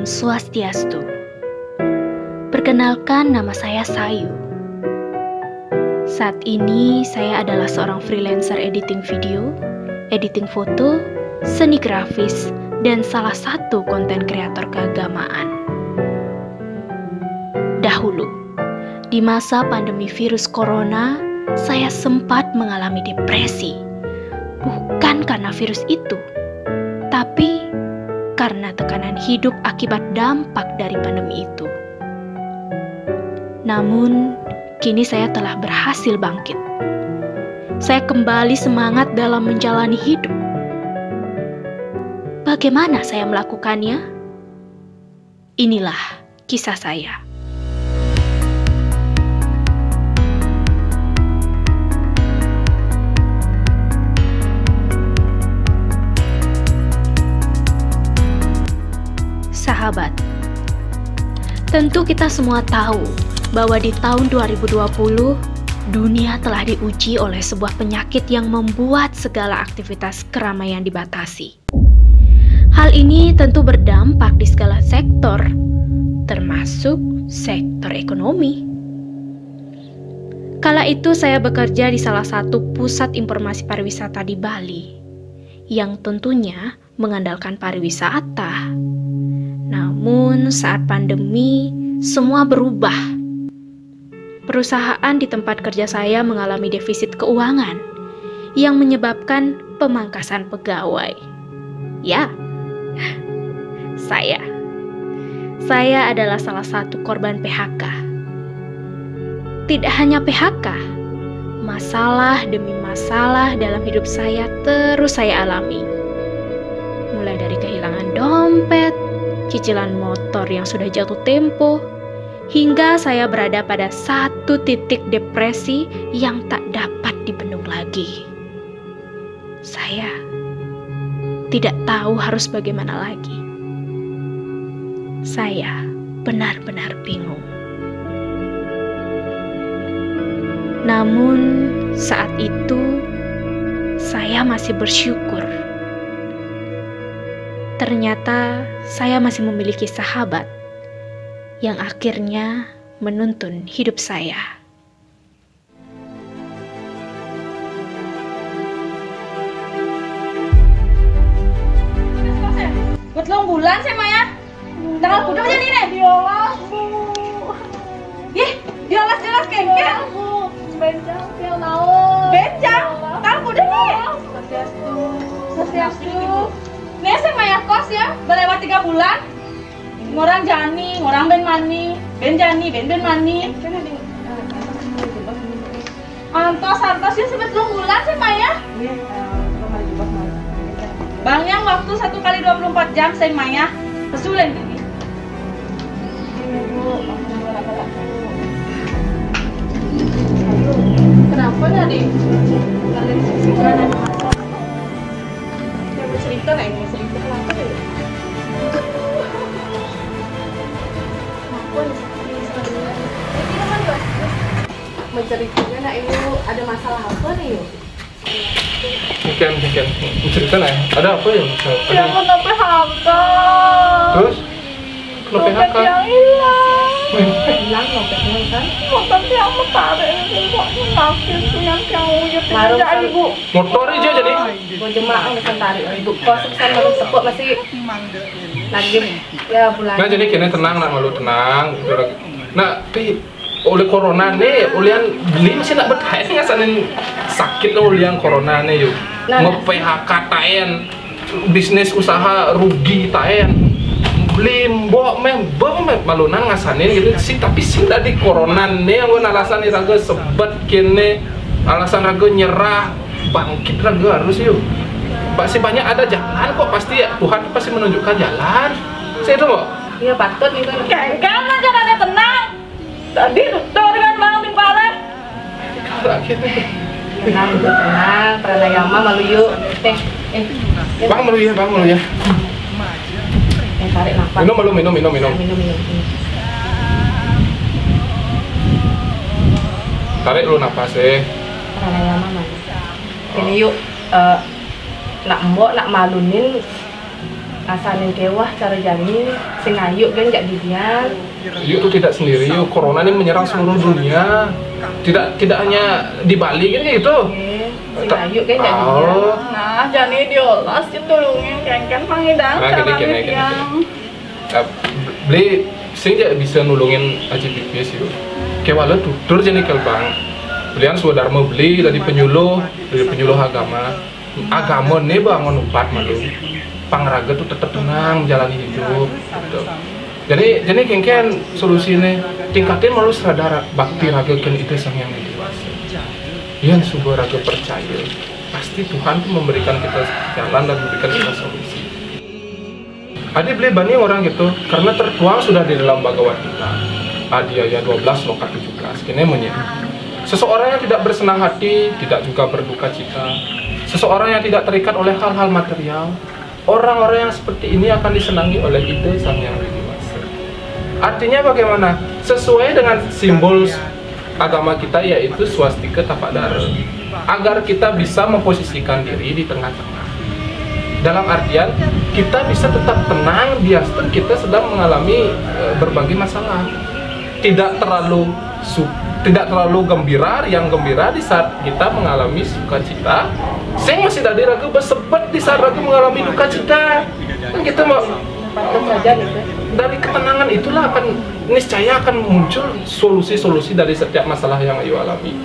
Om Swastiastu. Perkenalkan, nama saya Sayu. Saat ini saya adalah seorang freelancer editing video, editing foto, seni grafis, dan salah satu konten kreator keagamaan. Dahulu, di masa pandemi virus corona, saya sempat mengalami depresi. Bukan karena virus itu, tapi karena tekanan hidup akibat dampak dari pandemi itu. Namun, kini saya telah berhasil bangkit. Saya kembali semangat dalam menjalani hidup. Bagaimana saya melakukannya? Inilah kisah saya. Sahabat, tentu kita semua tahu bahwa di tahun 2020, dunia telah diuji oleh sebuah penyakit yang membuat segala aktivitas keramaian dibatasi. Hal ini tentu berdampak di segala sektor, termasuk sektor ekonomi. Kala itu saya bekerja di salah satu pusat informasi pariwisata di Bali, yang tentunya mengandalkan pariwisata. Namun saat pandemi, semua berubah. Perusahaan di tempat kerja saya mengalami defisit keuangan yang menyebabkan pemangkasan pegawai. Ya, saya adalah salah satu korban PHK. Tidak hanya PHK, masalah demi masalah dalam hidup saya terus saya alami. Mulai dari kehilangan dompet, cicilan motor yang sudah jatuh tempo, hingga saya berada pada satu titik depresi yang tak dapat dibendung lagi. Saya tidak tahu harus bagaimana lagi. Saya benar-benar bingung. Namun saat itu saya masih bersyukur. Ternyata saya masih memiliki sahabat yang akhirnya menuntun hidup saya. Buat long bulan sih Maya. Tanggal kuda aja nih nih. Diolas bu. Ih, diolas jelas kengkel. Bu, benjang pial naon. Benjang. Tanggal kuda nih. Sasiastu. Nih sih Maya kos ya, berlewat 3 bulan. Ngorang jani, ngorang ben mani, ben jani, ben mani. Antos ya sebet long bulan sih Maya. Bang yang waktu 1 kali 24 jam saya Maya. Pesulen gini. Kenapa nih adik? Kalian seksikan ada masalah. Yang bercerita lah ini, cerita kenapa deh? Kenapa nih sekali? Ini kan yuk. Menceritakan nak yuk, ada masalah apa nih yuk? Mungkin cerita ya. Ada apa ya? Yang kena PHK. Terus? Kena Dompet PHK? yang hilang. Hilang dompetnya kan? Motor yang metarik ini kok sakit tuh yang kau ya Baru tidak kan. ibu. Motor aja jadi. Mau jemaah ngesan tarik ibu kos kesan baru sepuk masih lagi ya bulan. Nah jadi kini tenang nak malu tenang. Nah tapi oleh corona nih, ulian beli masih nak berkait ngasanin sakit lo ulian corona nih yuk. Nge-PHK taen, bisnis usaha rugi taen. Beli mbok malunan ngasanin gitu sih, tapi sih tadi corona nih yang gue alasan nih raga sebet kini alasan raga nyerah bangkit raga harus yuk. Pasti banyak ada jalan kok, pasti ya, Tuhan pasti menunjukkan jalan. Saya itu kok. Iya patut nih kan. Kengkang aja kan tenang. Tadi tuh dengan bang di pale. Tenang, pranayama malu yuk. Bang malu ya. Tarik nafas. Minum. Minum. Tarik lu nafas Pranayama mas. Ini yuk, nak mbok nak malunin asalin kewah cara jani sing ayu kan jak didian. Yuk itu tidak sendiri, yuk corona ini menyerang seluruh dunia. Tidak hanya di Bali kan gitu. Sing ayu kan jak didian. Oh. Nah, jani diolas ditulungin kan pangidang Nah, cara gini. yang Beli sing jak bisa nulungin aja BPS itu. Kewala tutur jadi kelbang. Belian swadharma beli dari penyuluh agama. Agama nih bangun upat malu. Pangraga tuh tetap tenang menjalani hidup. Gitu. Jadi kengken solusinya tingkatin malu sadar bakti raga kan itu sang yang dewasa. Yang subah raga percaya pasti Tuhan tuh memberikan kita jalan dan memberikan kita solusi. Adi beli bani orang gitu karena tertuang sudah di dalam Bhagavad Gita. Adi ayat 12 loka 17 kini menyebut seseorang yang tidak bersenang hati tidak juga berduka cita. Seseorang yang tidak terikat oleh hal-hal material. Orang-orang yang seperti ini akan disenangi oleh ide sang yang dewasa. Artinya bagaimana? Sesuai dengan simbol agama kita yaitu swastika tapak dara. Agar kita bisa memposisikan diri di tengah-tengah. Dalam artian kita bisa tetap tenang biarpun kita sedang mengalami berbagai masalah. Tidak terlalu gembira, yang gembira di saat kita mengalami sukacita. Saya masih dari ragu bersebut di saat ragu mengalami duka cita. Kan kita mau dari ketenangan itulah akan niscaya akan muncul solusi-solusi dari setiap masalah yang ayu alami.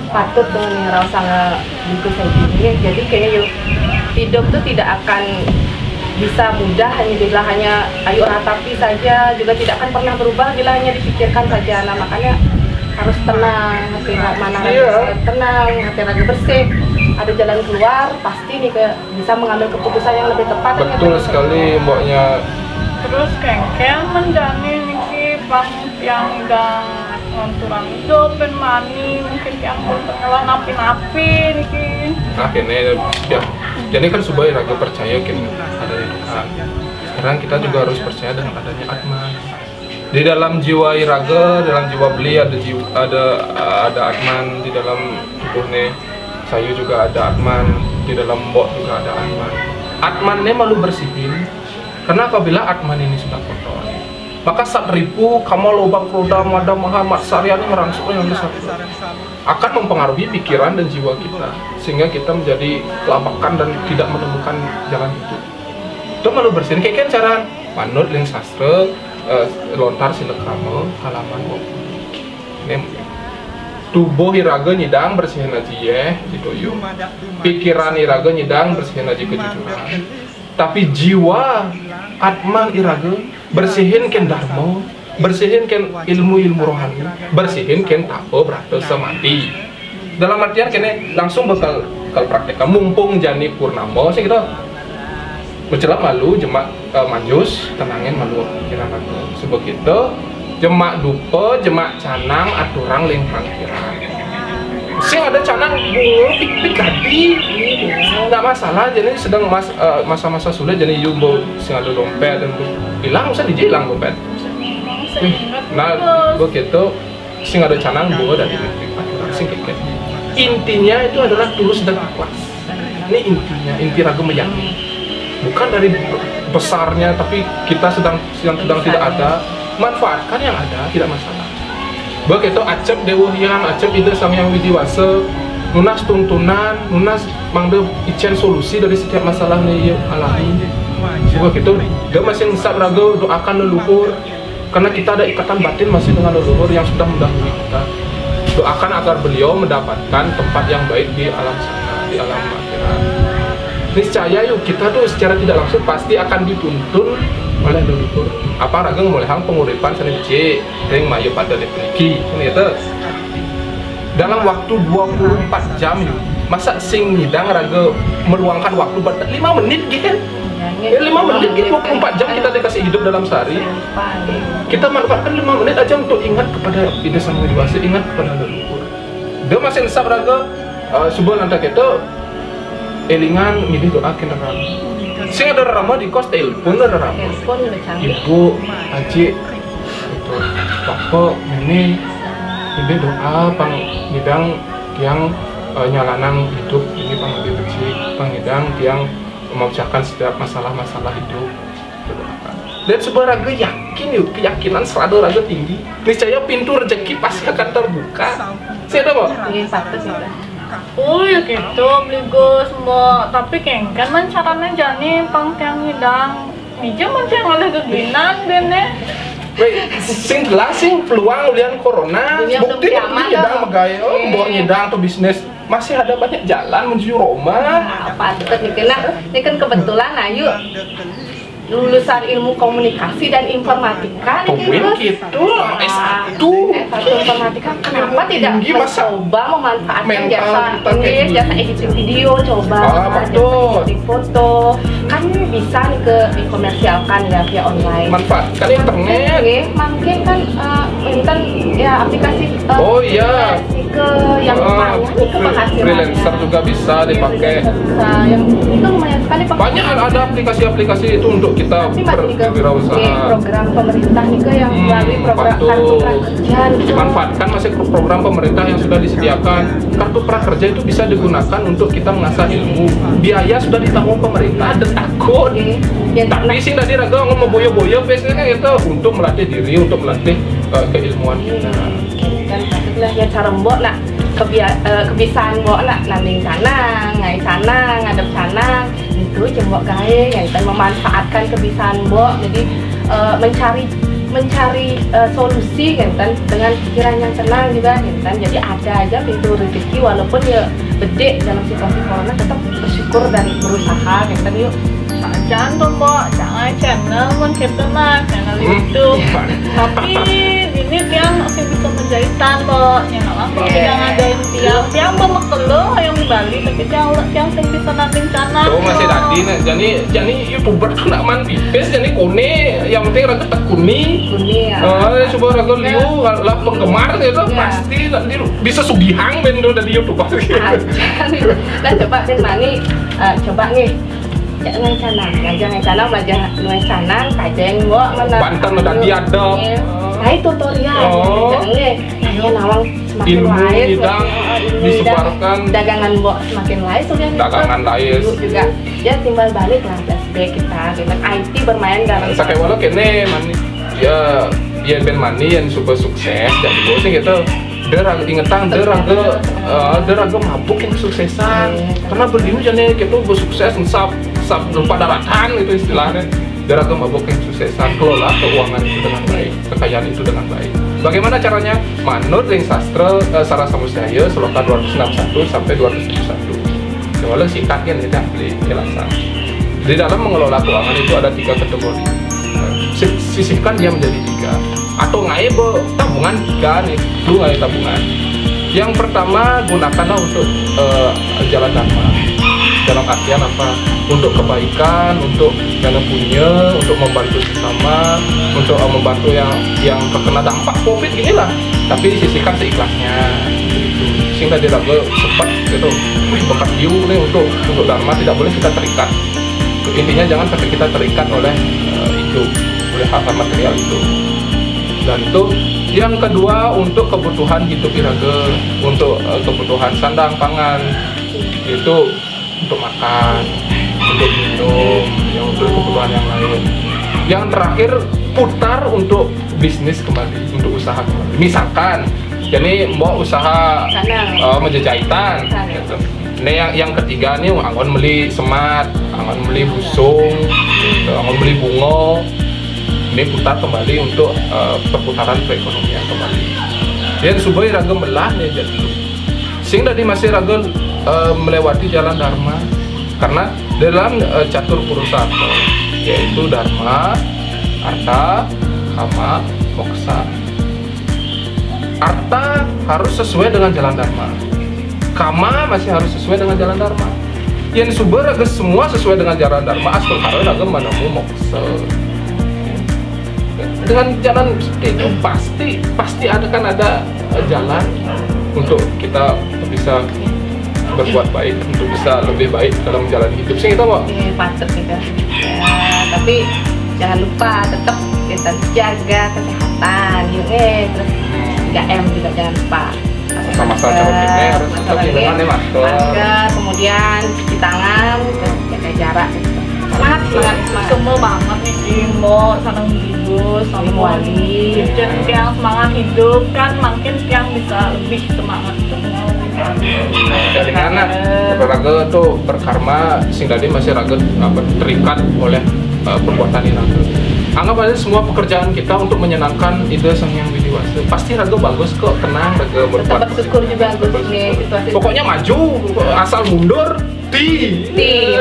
Patut dong nih rasa buku saya gini. Jadi kayaknya yuk hidup tuh tidak akan bisa mudah hanya ayu ratapi saja, juga tidak akan pernah berubah bila hanya dipikirkan saja. Nah makanya harus tenang, hati mana tenang, hati raga bersih, ada jalan keluar, pasti nih bisa mengambil keputusan yang lebih tepat. Betul sekali mboknya. terus kengkel menjani niki pang yang dan ngonturan hidup ben mani mungkin yang berpengelan napi-napi niki. Nah kene ya. Jadi kan supaya raga percaya kan ada Tuhan. Sekarang kita juga harus percaya dengan adanya Atman. Di dalam jiwa iraga, dalam jiwa beli ada Atman, di dalam tubuhnya saya juga ada Atman, di dalam mbok juga ada Atman. Atmannya malu bersihin, karena apabila Atman ini sudah kotor, maka satripu kamu lubang roda mada Muhammad Saryani merangsuk yang besar akan mempengaruhi pikiran dan jiwa kita, sehingga kita menjadi kelabakan dan tidak menemukan jalan hidup. Itu malu bersihin kayak cara manut ling sastra lontar silakrama halaman 20. Tubuh iraga nyidang bersihin aja ya gitu yuk. Pikiran iraga nyidang bersihin aja kejujuran. Tapi jiwa Atman iraga bersihin ken dharma, bersihin ken ilmu rohani, bersihin ken tapo brata samadhi. Dalam artian kene langsung bakal praktek mumpung jani purnama sih kita mencelam malu jemak manjus tenangin malu pikiran aku sebab itu jemak dupa jemak canang aturang ling pikiran sing ada canang bunga pik tadi nggak masalah jadi sedang masa-masa sulit jadi jumbo sing ada dompet dan hilang usah dijilang dompet nah begitu sing ada canang bunga dan aturang sing keket intinya itu adalah tulus dan ikhlas ini inti raga meyakini bukan dari besarnya, tapi kita sedang tidak ada, manfaatkan yang ada, tidak masalah. Begitu acep dewa yang acep ide sang yang widiwasa, nunas tuntunan, nunas mangde icen solusi dari setiap masalah nih alami. Begitu dia masih ngesap raga doakan leluhur, karena kita ada ikatan batin masih dengan leluhur yang sudah mendahului kita. Doakan agar beliau mendapatkan tempat yang baik di alam sana, di alam akhirat. Niscaya yuk kita tuh secara tidak langsung pasti akan dituntun oleh leluhur. Apa raga mulai hang penguripan senece ring mayu pada lepliki gitu. Dalam waktu 24 jam yuk. Masa sing ngidang raga meluangkan waktu buat 5 menit gitu. 5 menit gitu 24 jam kita dikasih hidup dalam sehari. Kita manfaatkan 5 menit aja untuk ingat kepada ide sang dewasa, ingat kepada leluhur. Dia masih nesap raga sebuah lantai kita elingan milih doa kena rama. Sing ada rama di kos telepon ada rama. Ibu, aji, itu, bapak, ini doa pang hidang tiang nyalanang hidup ini pang lebih kecil, pang hidang tiang memecahkan setiap masalah-masalah hidup. Dan sebuah raga yakin yuk, keyakinan selalu raga tinggi. Niscaya pintu rezeki pasti akan terbuka. Siapa Mbak? Iya, patut sih. Oh ya gitu, beli gus Mbak. Tapi kengken man caranya jani pang tiang hidang. Bija man tiang oleh keginan dene. Wait, sing jelas sing peluang ulian corona. Dunia belum Bukti kiamat nyedang loh. megaya, mbok nyedang atau bisnis masih ada banyak jalan menuju Roma. Nah, patut nih ini kan kebetulan Ayu lulusan ilmu komunikasi dan informatika nih Tungguin Gus. gitu, S1. S1 informatika, kenapa tidak Tinggi, masa mencoba memanfaatkan mental jasa kita kayak ini, gini. jasa editing video, coba betul. jasa editing foto, kan bisa nih dikomersialkan ya via online. Manfaatkan internet. Oke, mungkin kan minta ya aplikasi Oh iya. ke yang lumayan nih ke penghasilannya. Freelancer juga bisa dipakai. Bisa, yang itu lumayan sekali Banyak ada aplikasi-aplikasi itu untuk kita tapi masih juga berwirausaha. program pemerintah nih ke yang melalui program betul. kartu prakerja gitu. Manfaatkan masih program pemerintah yang sudah disediakan. Kartu prakerja itu bisa digunakan untuk kita mengasah ilmu. Biaya sudah ditanggung pemerintah, ada takut. Oke. Ya, Tapi sih tadi raga ngomong boyo-boyo biasanya itu untuk melatih diri, untuk melatih keilmuan kita. kan patutlah ya cara mbok nak kebiasaan mbok nak nanding canang, ngai canang, ngadep canang itu jembok gawe yang kita memanfaatkan kebiasaan mbok jadi mencari solusi kan dengan pikiran yang tenang juga kan jadi ada aja pintu rezeki walaupun ya bedek dalam situasi corona tetap bersyukur dan berusaha kan yuk. Jangan tuh Mbak, jangan channel man gitu nah, channel YouTube. Tapi ini tiang masih bisa menjahitan Mbak. Yang lama tidak ngadain tiang bamak telo yang di Bali, tapi tiang sing bisa nanting channel. Oh masih tadi nih, jadi youtuber tuh nak man pipes, jadi kone, yang penting raga tekuni. Kuning ya. Coba raga liu, lah penggemar itu pasti bisa sugihang bendo dari youtuber. Aja nih. Nah coba Ben Mani, coba nih. Jangan canang, jangan canang, belajar nulis canang, kajeng mbok mana. Banten udah diadop. Nah tutorial, jangan nanya nawang semakin Ilmu lain, bidang disebarkan. dagangan mbok semakin lain, sudah Dagangan lain. juga. Ya timbal balik lah flashback kita, dengan IT bermain dalam. Sakai walau kene mani, ya Ben Mani yang super sukses, jadi gue sih gitu. Dia ingetan, dia raga mabuk yang kesuksesan. Karena berdiri jadi gitu gue sukses, sab lupa daratan itu istilahnya. Dia raga mabuk yang kesuksesan, kelola keuangan itu dengan baik, kekayaan itu dengan baik. Bagaimana caranya? Manut yang sastra Sara Samusjaya Sloka 261 sampai 271. Walau singkat kan kita beli jelasan. Di dalam mengelola keuangan itu ada 3 kategori. Sisihkan dia menjadi 3. Atau ngai tabungan 3 nih, lu ngai tabungan. Yang pertama gunakanlah untuk jalan dharma. Dalam artian apa? Untuk kebaikan, untuk yang punya, untuk membantu sesama, untuk membantu yang terkena dampak COVID inilah. Tapi sisihkan seikhlasnya. Gitu. Sehingga diraga sempat gitu. Wih, bekas view nih untuk dharma tidak boleh kita terikat. Intinya jangan sampai kita terikat oleh itu, oleh hal material itu. Dan itu yang kedua untuk kebutuhan hidup iraga, untuk kebutuhan sandang pangan itu untuk makan, untuk minum, yang untuk kebutuhan yang lain. Yang terakhir putar untuk bisnis kembali, untuk usaha kembali. Misalkan, jadi mau usaha menjahitan, gitu. Ini yang ketiga nih, angon beli semat, angon beli busung, gitu, angon beli bunga. Ini putar kembali untuk perputaran perekonomian kembali. Dan supaya raga melah nih jadi. Sehingga tadi masih raga melewati jalan dharma. Karena dalam catur purusarta yaitu dharma, arta, kama, moksa. Arta harus sesuai dengan jalan dharma. Kama masih harus sesuai dengan jalan dharma. Yang subur raga semua sesuai dengan jalan dharma. Asal harus raga menemukan moksa. Dengan jalan seperti itu pasti ada jalan untuk kita bisa berbuat baik, untuk bisa lebih baik dalam menjalani hidup. Sih kita mau. Patut juga. Ya, tapi jangan lupa tetap kita jaga kesehatan, yuk terus 3M juga jangan lupa. Masa-masa cara ini harus tetap dengan masker, kemudian cuci tangan, terus jaga jarak. Semangat, semangat, semangat. Semua banget nih Kimbo, senang hidup, sama Wali. Kitchen tiang semangat hidup kan, makin tiang bisa lebih semangat semua. Jadi karena raga tuh berkarma, sing tadi masih raga terikat oleh perbuatan ini. Anggap aja semua pekerjaan kita untuk menyenangkan ide Sang Hyang Widi Wasa. Pasti raga bagus kok, tenang, raga berbuat. Tetap bersyukur juga Gus nih situasi. Pokoknya maju, asal mundur, Yuk nih.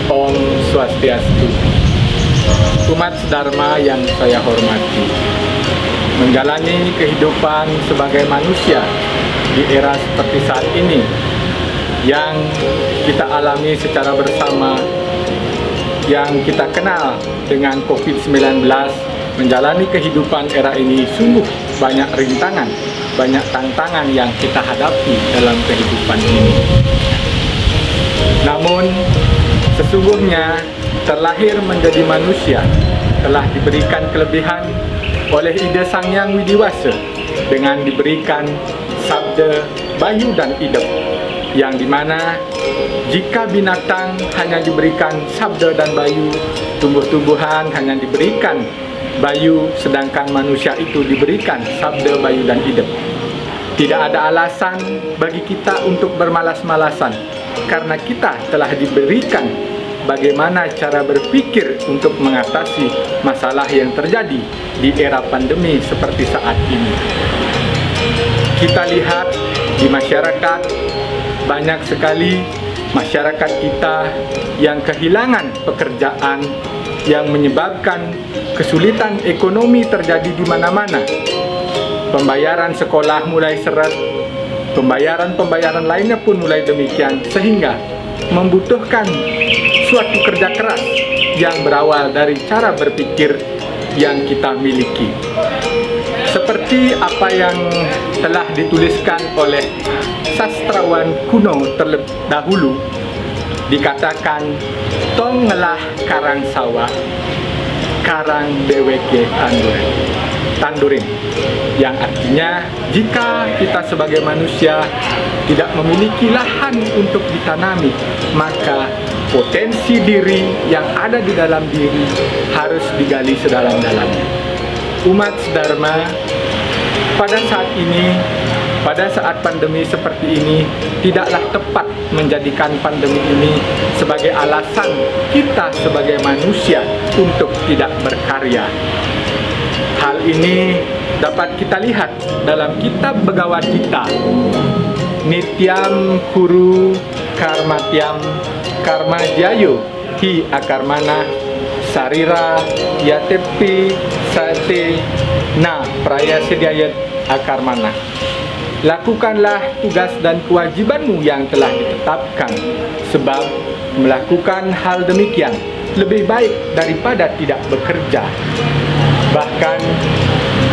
Om Swastiastu. Umat Dharma yang saya hormati, menjalani kehidupan sebagai manusia di era seperti saat ini yang kita alami secara bersama, yang kita kenal dengan COVID-19, menjalani kehidupan era ini sungguh banyak rintangan, banyak tantangan yang kita hadapi dalam kehidupan ini. Namun, sesungguhnya terlahir menjadi manusia telah diberikan kelebihan oleh ide Sang Hyang Widi Wasa dengan diberikan sabda, bayu dan idep, yang dimana jika binatang hanya diberikan sabda dan bayu, tumbuh-tumbuhan hanya diberikan bayu, sedangkan manusia itu diberikan sabda, bayu dan idep. Tidak ada alasan bagi kita untuk bermalas-malasan, karena kita telah diberikan bagaimana cara berpikir untuk mengatasi masalah yang terjadi di era pandemi seperti saat ini. Kita lihat di masyarakat, banyak sekali masyarakat kita yang kehilangan pekerjaan, yang menyebabkan kesulitan ekonomi terjadi di mana-mana. Pembayaran sekolah mulai seret, pembayaran lainnya pun mulai demikian, sehingga membutuhkan suatu kerja keras yang berawal dari cara berpikir yang kita miliki. Seperti apa yang telah dituliskan oleh sastrawan kuno terlebih dahulu, dikatakan tong ngelah karang sawah, karang deweke tandurin, yang artinya jika kita sebagai manusia tidak memiliki lahan untuk ditanami, maka potensi diri yang ada di dalam diri harus digali sedalam-dalamnya. Umat Dharma, pada saat ini, pada saat pandemi seperti ini, tidaklah tepat menjadikan pandemi ini sebagai alasan kita sebagai manusia untuk tidak berkarya. Hal ini dapat kita lihat dalam kitab Bhagavad Gita. Nityam kuru karmatyam karma jayo hi akarmana sarira yatepi sate na prayasedyayat akarmana. Lakukanlah tugas dan kewajibanmu yang telah ditetapkan, sebab melakukan hal demikian lebih baik daripada tidak bekerja. Bahkan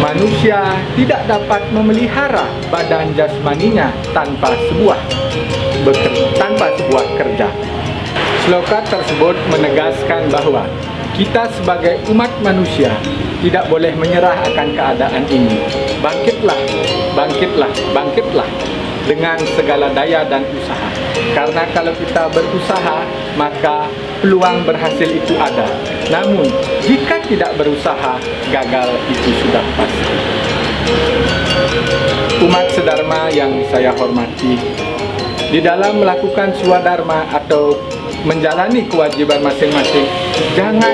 manusia tidak dapat memelihara badan jasmaninya tanpa sebuah kerja. Sloka tersebut menegaskan bahwa kita sebagai umat manusia tidak boleh menyerah akan keadaan ini. Bangkitlah, bangkitlah, bangkitlah dengan segala daya dan usaha. Karena kalau kita berusaha, maka peluang berhasil itu ada. Namun, jika tidak berusaha, gagal itu sudah pasti. Umat sedharma yang saya hormati, di dalam melakukan swadharma atau menjalani kewajiban masing-masing, jangan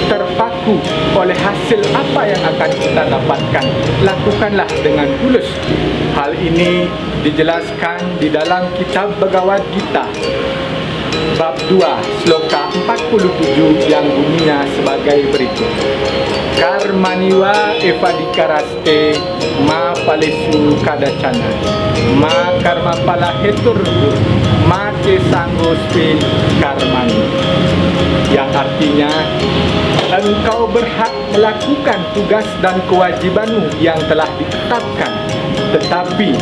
terpaku oleh hasil apa yang akan kita dapatkan. Lakukanlah dengan tulus. Hal ini dijelaskan di dalam kitab Bhagavad Gita bab 2 sloka 47 yang bunyinya sebagai berikut. Karmaniwa evadikaraste ma palesu kadacana ma karma pala hetur ma ke sanggospe karmani, yang artinya engkau berhak melakukan tugas dan kewajibanmu yang telah ditetapkan, tetapi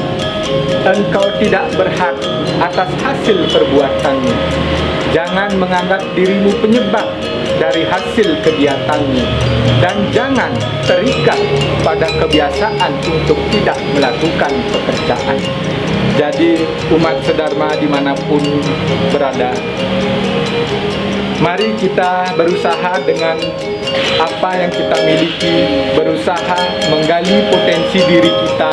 engkau tidak berhak atas hasil perbuatanmu. Jangan menganggap dirimu penyebab dari hasil kegiatanmu dan jangan terikat pada kebiasaan untuk tidak melakukan pekerjaan. Jadi umat sedharma dimanapun berada, mari kita berusaha dengan apa yang kita miliki, berusaha menggali potensi diri kita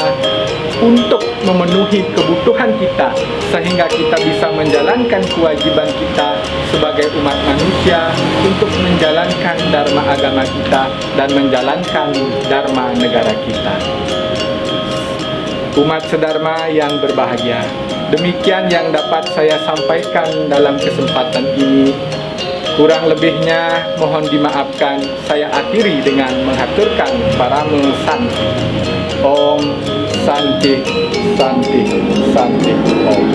untuk memenuhi kebutuhan kita, sehingga kita bisa menjalankan kewajiban kita sebagai umat manusia untuk menjalankan dharma agama kita dan menjalankan dharma negara kita. Umat sedharma yang berbahagia, demikian yang dapat saya sampaikan dalam kesempatan ini. Kurang lebihnya mohon dimaafkan. Saya akhiri dengan menghaturkan parame santi. Om Santi Santi Santi Om.